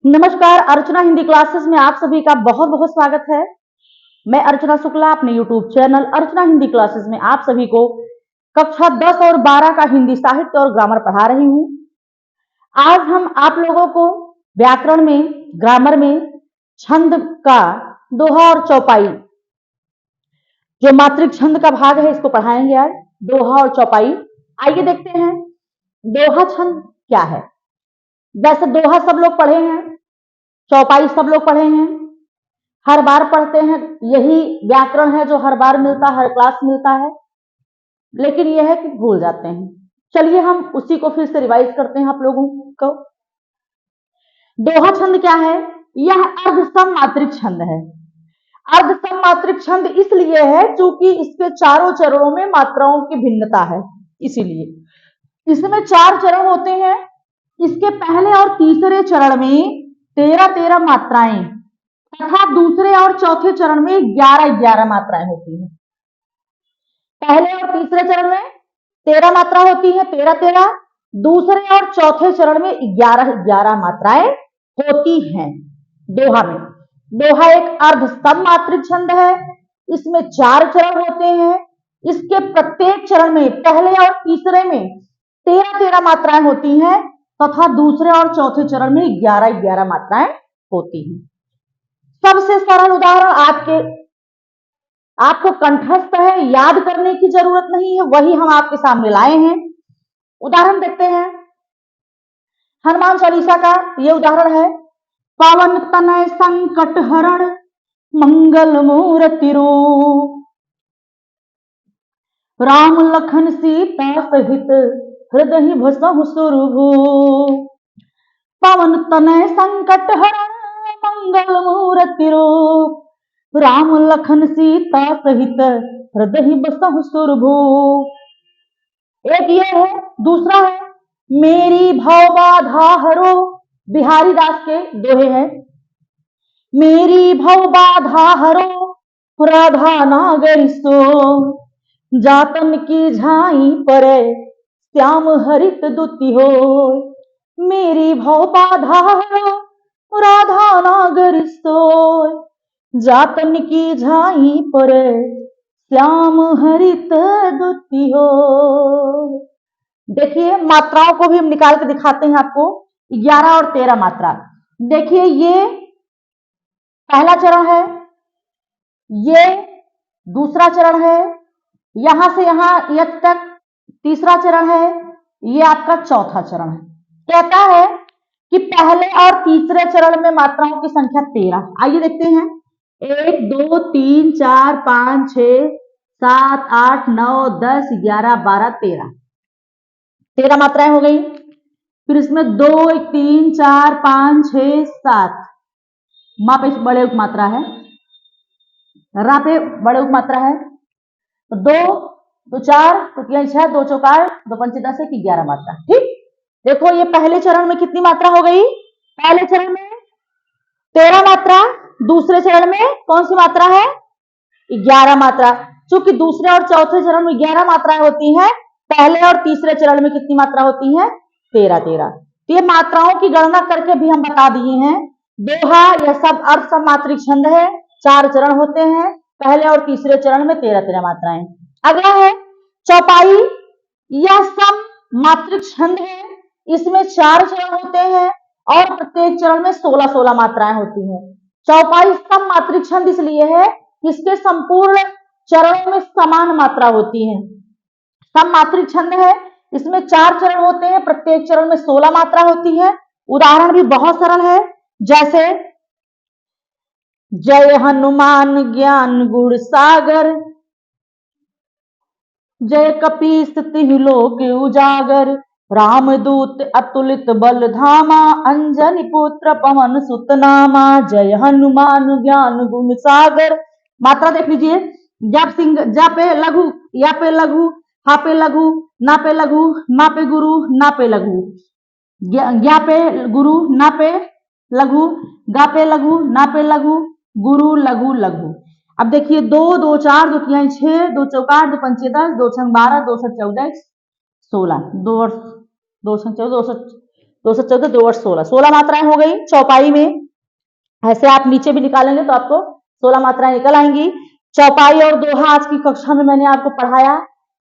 नमस्कार, अर्चना हिंदी क्लासेस में आप सभी का बहुत बहुत स्वागत है। मैं अर्चना शुक्ला अपने यूट्यूब चैनल अर्चना हिंदी क्लासेस में आप सभी को कक्षा 10 और 12 का हिंदी साहित्य और ग्रामर पढ़ा रही हूं। आज हम आप लोगों को व्याकरण में, ग्रामर में छंद का दोहा और चौपाई, जो मात्रिक छंद का भाग है, इसको पढ़ाएंगे आज। दोहा और चौपाई, आइए देखते हैं दोहा छंद क्या है। वैसे दोहा सब लोग पढ़े हैं, चौपाई सब लोग पढ़े हैं, हर बार पढ़ते हैं। यही व्याकरण है जो हर बार मिलता है, हर क्लास मिलता है, लेकिन यह है कि भूल जाते हैं। चलिए हम उसी को फिर से रिवाइज करते हैं आप लोगों को। दोहा छंद क्या है? यह अर्ध सममात्रिक छंद है। अर्ध सममात्रिक छंद इसलिए है क्योंकि इसके चारों चरणों में मात्राओं की भिन्नता है, इसीलिए इसमें 4 चरण होते हैं। इसके पहले और तीसरे चरण में 13-13 मात्राएं तथा दूसरे और चौथे चरण में 11-11 मात्राएं होती हैं। पहले और तीसरे चरण में 13 मात्रा होती है, 13-13। दूसरे और चौथे चरण में 11-11 मात्राएं होती हैं दोहा में। दोहा एक अर्ध सममात्रिक छंद है। इसमें 4 चरण होते हैं। इसके प्रत्येक चरण में पहले और तीसरे में 13-13 मात्राएं होती हैं तथा दूसरे और चौथे चरण में 11-11 मात्राएं होती हैं। सबसे सरल उदाहरण आपको कंठस्थ है, याद करने की जरूरत नहीं है, वही हम आपके सामने लाए हैं। उदाहरण देखते हैं हनुमान चालीसा का। ये उदाहरण है, पवन तनय संकट हरण मंगल मूर्ति रूप, राम लखन सीता सहित हृदय भसहु सुरभूप। पवन तनय संकट हरण मंगल मूर्ति रूप, राम लखन सीता सहित हृदय बसहु सुरभूप। एक ये है। दूसरा है, मेरी भव बाधा हरो। बिहारी दास के दोहे हैं। मेरी भव बाधा हरो राधा नागर सो, जातन की झाई परे श्याम हरित दुति हो। मेरी भव बाधा हरो राधा नागर सोय, जातन की झाई पर श्याम हरित दुति हो। देखिए मात्राओं को भी हम निकाल के दिखाते हैं आपको। 11 और 13 मात्रा। देखिए ये पहला चरण है, ये दूसरा चरण है, यहां से यहां यत तक तीसरा चरण है, ये आपका चौथा चरण है। कहता है कि पहले और तीसरे चरण में मात्राओं की संख्या 13। आइए देखते हैं। 1 2 3 4 5 6 7 8 9 10 11 12 13 मात्राएं हो गई। फिर इसमें 2 1 3 4 5 6 7 माँ पे बड़े उपमात्रा है, रा पे बड़े उपमात्रा है। तो 2 2 4 तो 6 2 4 2 5 10 11 मात्रा। ठीक, देखो ये पहले चरण में कितनी मात्रा हो गई? पहले चरण में 13 मात्रा, दूसरे चरण में कौन सी मात्रा है? 11 मात्रा। क्योंकि दूसरे और चौथे चरण में 11 मात्राएं होती हैं, पहले और तीसरे चरण में कितनी मात्रा होती है? 13-13। तो ये मात्राओं की गणना करके भी हम बता दिए हैं। दोहा यह सब अर्ध सममात्रिक छंद है। 4 चरण होते हैं, पहले और तीसरे चरण में 13-13 मात्राएं। अगला है चौपाई। यह सममात्रिक छंद है। इसमें 4 चरण होते हैं और प्रत्येक चरण में 16-16 मात्राएं होती हैं। चौपाई सममात्रिक छंद इसलिए है कि इसके संपूर्ण चरणों में समान मात्रा होती है। सममात्रिक छंद है, इसमें 4 चरण होते हैं, प्रत्येक चरण में 16 मात्रा होती है। उदाहरण भी बहुत सरल है, जैसे जय हनुमान ज्ञान गुण सागर, जय कपीस तिहुँ लोक उजागर, रामदूत अतुलित बल धामा, अंजनी पुत्र पवन सुत नामा। जय हनुमान ज्ञान गुण सागर। मात्रा देख लीजिए। जब सिंह, जा पे लघु, या पे लघु, हा पे लघु, ना पे लघु, मा पे गुरु, ना पे लघु, ज्ञा पे गुरु, ना पे लघु, गा पे लघु, ना पे लघु, गुरु लघु लघु। अब देखिए 2 2 4 2 3 6 2 4 2 5 10 2 6 12 2 7 14 16 2 2 14 2 2 से 14, 2 और 16, 16 मात्राएं हो गई चौपाई में। ऐसे आप नीचे भी निकालेंगे तो आपको 16 मात्राएं निकल आएंगी। चौपाई और दोहा आज की कक्षा में मैंने आपको पढ़ाया।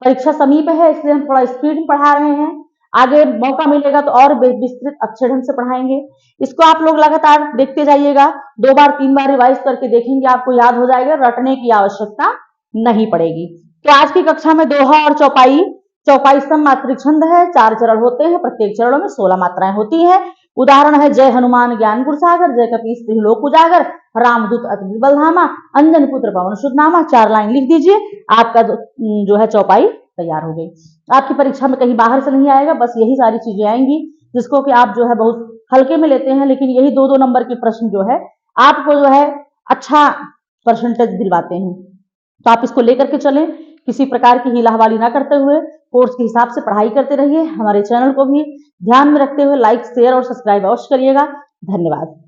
परीक्षा समीप है इसलिए हम थोड़ा स्पीड में पढ़ा रहे हैं। आगे मौका मिलेगा तो और विस्तृत अच्छे ढंग से पढ़ाएंगे। इसको आप लोग लगातार देखते जाइएगा, 2 बार 3 बार रिवाइज करके देखेंगे, आपको याद हो जाएगा, रटने की आवश्यकता नहीं पड़ेगी। तो आज की कक्षा में दोहा और चौपाई। चौपाई सममात्रिक छंद है, 4 चरण होते हैं, प्रत्येक चरणों में 16 मात्राएं होती हैं। उदाहरण है जय हनुमान ज्ञान गुण सागर, जय कपीस त्रिलोक उजागर, रामदूत अति बल धामा, अंजन पुत्र पवन सुत नामा। 4 लाइन लिख दीजिए, आपका जो है चौपाई तैयार हो गई। आपकी परीक्षा में कहीं बाहर से नहीं आएगा, बस यही सारी चीजें आएंगी जिसको कि आप जो है बहुत हल्के में लेते हैं, लेकिन यही 2-2 नंबर के प्रश्न जो है आपको जो है अच्छा परसेंटेज दिलवाते हैं। तो आप इसको लेकर के चलें, किसी प्रकार की हीला हवाली ना करते हुए कोर्स के हिसाब से पढ़ाई करते रहिए। हमारे चैनल को भी ध्यान में रखते हुए लाइक, शेयर और सब्सक्राइब अवश्य करिएगा। धन्यवाद।